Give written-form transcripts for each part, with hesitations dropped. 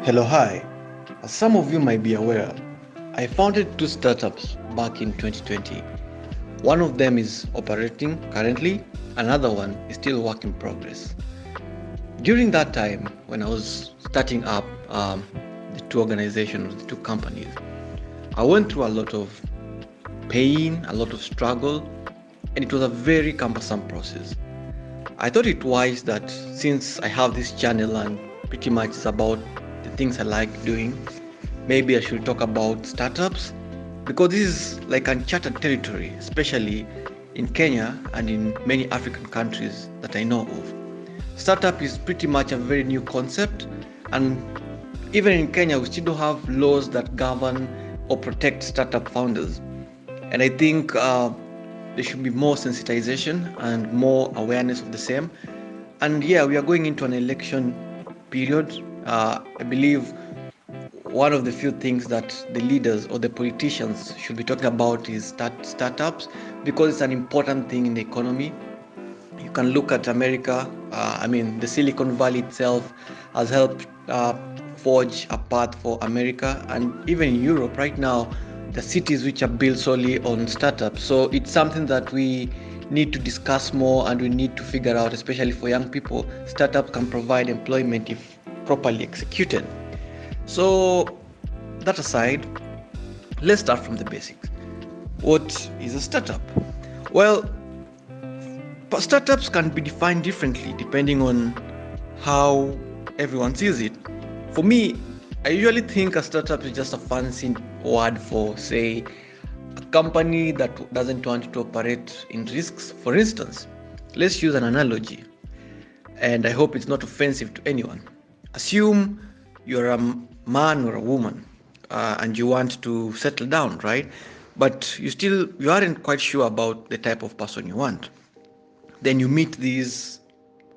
Hello, hi. As some of you might be aware, I founded two startups back in 2020. One of them is operating currently, another one is still work in progress. During that time, when I was starting up the two organizations, the two companies, I went through a lot of pain, a lot of struggle, and it was a very cumbersome process. I thought it wise that since I have this channel and pretty much it's about the things I like doing, maybe I should talk about startups because this is like uncharted territory, especially in Kenya and in many African countries that I know of. Startup is pretty much a very new concept, and even in Kenya, we still don't have laws that govern or protect startup founders. And I think there should be more sensitization and more awareness of the same. And yeah, we are going into an election period. I believe one of the few things that the leaders or the politicians should be talking about is startups because it's an important thing in the economy. You can look at America. The Silicon Valley itself has helped forge a path for America, and even in Europe right now, the cities which are built solely on startups. So it's something that we need to discuss more and we need to figure out, especially for young people. Startups can provide employment if properly executed. So, that aside, let's start from the basics. What is a startup? Well, startups can be defined differently depending on how everyone sees it. For me, I usually think a startup is just a fancy word for, say, a company that doesn't want to operate in risks. For instance, let's use an analogy, and I hope it's not offensive to anyone. Assume you're a man or a woman and you want to settle down, right? But you aren't quite sure about the type of person you want. Then you meet these,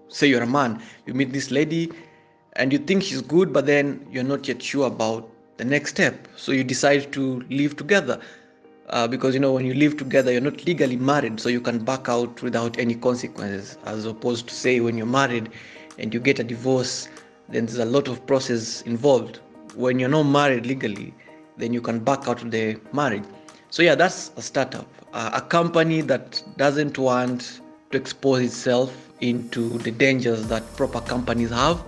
say you're a man, you meet this lady and you think she's good, but then you're not yet sure about the next step. So you decide to live together. Because when you live together, you're not legally married, so you can back out without any consequences, as opposed to, say, when you're married and you get a divorce, then there's a lot of process involved. When you're not married legally, then you can back out of the marriage. So yeah, that's a startup, a company that doesn't want to expose itself into the dangers that proper companies have.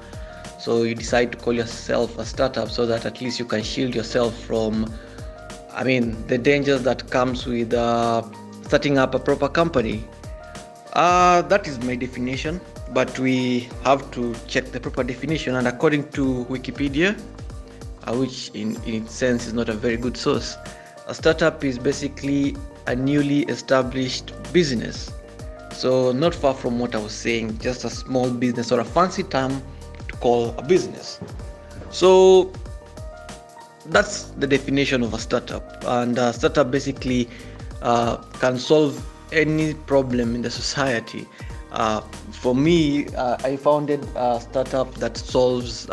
So you decide to call yourself a startup so that at least you can shield yourself from the dangers that comes with starting up a proper company. That is my definition, but we have to check the proper definition. And according to Wikipedia, which in its sense is not a very good source, a startup is basically a newly established business. So not far from what I was saying, just a small business or a fancy term to call a business. So that's the definition of a startup, and a startup basically can solve any problem in the society. For me, I founded a startup that solves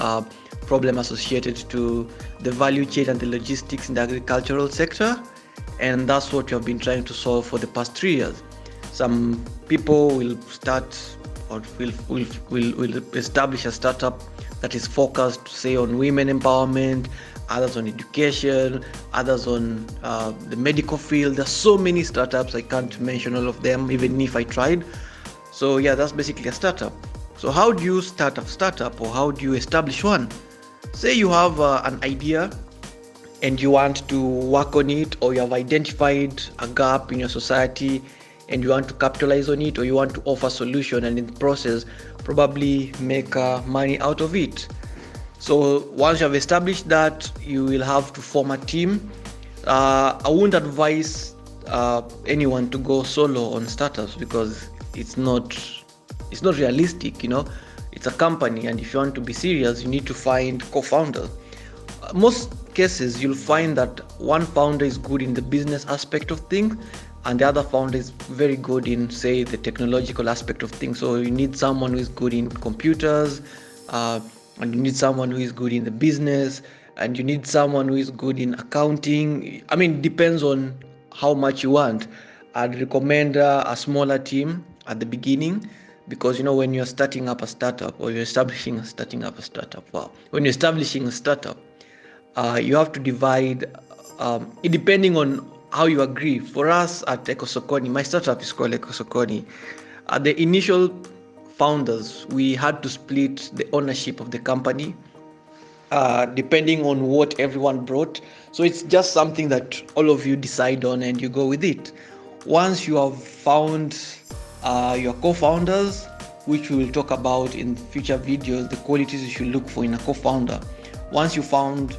problem associated to the value chain and the logistics in the agricultural sector, and that's what we have been trying to solve for the past 3 years. Some people will start or will establish a startup that is focused, say, on women empowerment, others on education, others on the medical field. There's so many startups, I can't mention all of them, even if I tried. So yeah, that's basically a startup. So how do you start a startup, or how do you establish one? Say you have an idea and you want to work on it, or you have identified a gap in your society and you want to capitalize on it, or you want to offer a solution and in the process probably make money out of it. So once you have established that, you will have to form a team. I wouldn't advise anyone to go solo on startups because it's not realistic. It's a company, and if you want to be serious, you need to find co-founders. Most cases, you'll find that one founder is good in the business aspect of things, and the other founder is very good in, say, the technological aspect of things. So you need someone who is good in computers, and you need someone who is good in the business, and you need someone who is good in accounting. It depends on how much you want. I'd recommend a smaller team at the beginning, because when you're starting up a startup, or you're establishing when you're establishing a startup, you have to divide, it depending on how you agree. For us at Ekosokoni, my startup is called Ekosokoni. The initial founders, we had to split the ownership of the company, depending on what everyone brought. So it's just something that all of you decide on and you go with it. Once you have found your co-founders, which we will talk about in future videos, the qualities you should look for in a co-founder. Once you find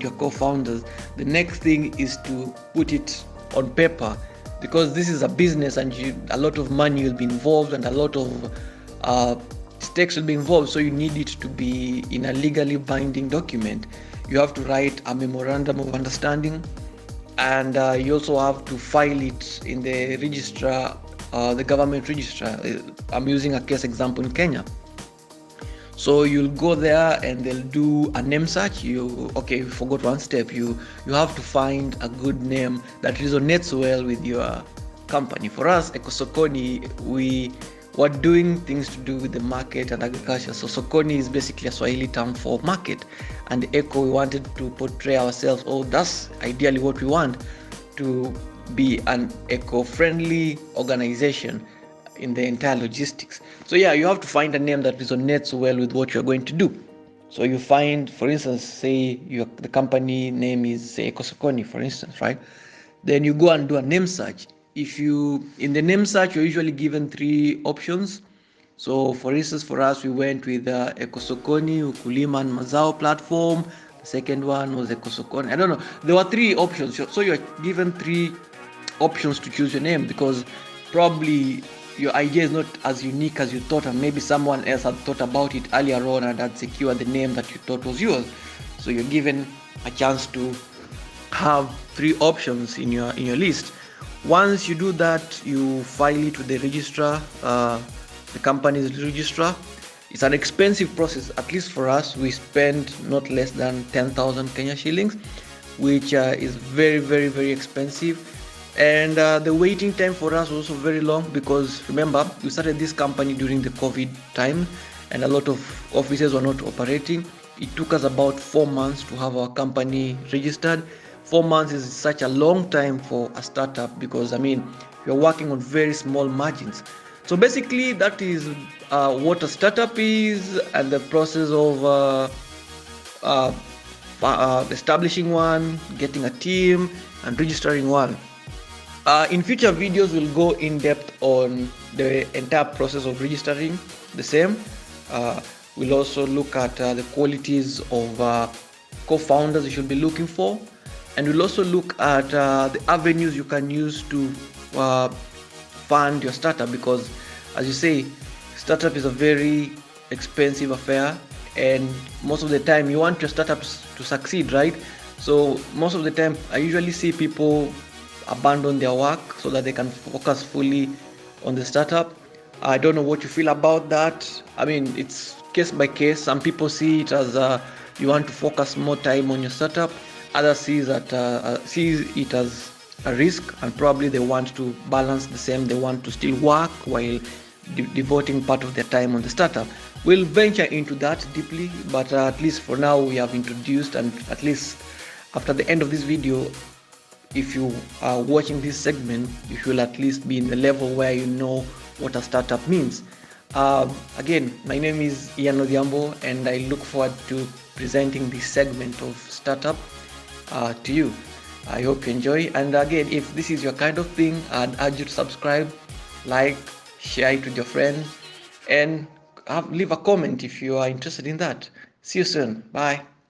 your co-founders, the next thing is to put it on paper, because this is a business and a lot of money will be involved and a lot of stakes will be involved. So you need it to be in a legally binding document. You have to write a memorandum of understanding, and you also have to file it in the registrar, the government registrar. I'm using a case example in Kenya. So you'll go there and they'll do a name search. You forgot one step. You have to find a good name that resonates well with your company. For us, Ekosokoni, we were doing things to do with the market and agriculture. So Sokoni is basically a Swahili term for market, and Eco, we wanted to portray ourselves. That's ideally what we want, to be an eco-friendly organization in the entire logistics. So you have to find a name that resonates well with what you're going to do. So you find, for instance, say the company name is, say, Ekosokoni, for instance, right? Then you go and do a name search. In the name search, you're usually given 3 options. So for instance, for us, we went with Ekosokoni Ukulima and Mazao platform. The second one was Ekosokoni. I don't know. There were 3 options. So you're given 3 options to choose your name, because probably your idea is not as unique as you thought, and maybe someone else had thought about it earlier on and had secured the name that you thought was yours. So you're given a chance to have 3 options in your list. Once you do that, you file it with the registrar, the company's registrar. It's an expensive process. At least for us, we spend not less than 10,000 Kenya shillings, which is very, very, very expensive. And the waiting time for us was also very long, because remember, we started this company during the COVID time and a lot of offices were not operating. It took us about 4 months to have our company registered. 4 months is such a long time for a startup, because you're working on very small margins. So basically that is what a startup is, and the process of establishing one, getting a team, and registering one. In future videos, we'll go in depth on the entire process of registering the same. We'll also look at the qualities of co-founders you should be looking for, and we'll also look at the avenues you can use to fund your startup, because as you say, startup is a very expensive affair, and most of the time you want your startups to succeed, right? So most of the time I usually see people abandon their work so that they can focus fully on the startup. I don't know what you feel about that. It's case by case. Some people see it as you want to focus more time on your startup. Others see it as a risk, and probably they want to balance the same. They want to still work while devoting part of their time on the startup. We'll venture into that deeply, but at least for now we have introduced, and at least after the end of this video, if you are watching this segment, you should at least be in the level where you know what a startup means. Again, my name is Ian Odhiambo, and I look forward to presenting this segment of startup to you. I hope you enjoy, and again, if this is your kind of thing, I'd urge you to subscribe, like, share it with your friends, and leave a comment if you are interested in that. See you soon. Bye.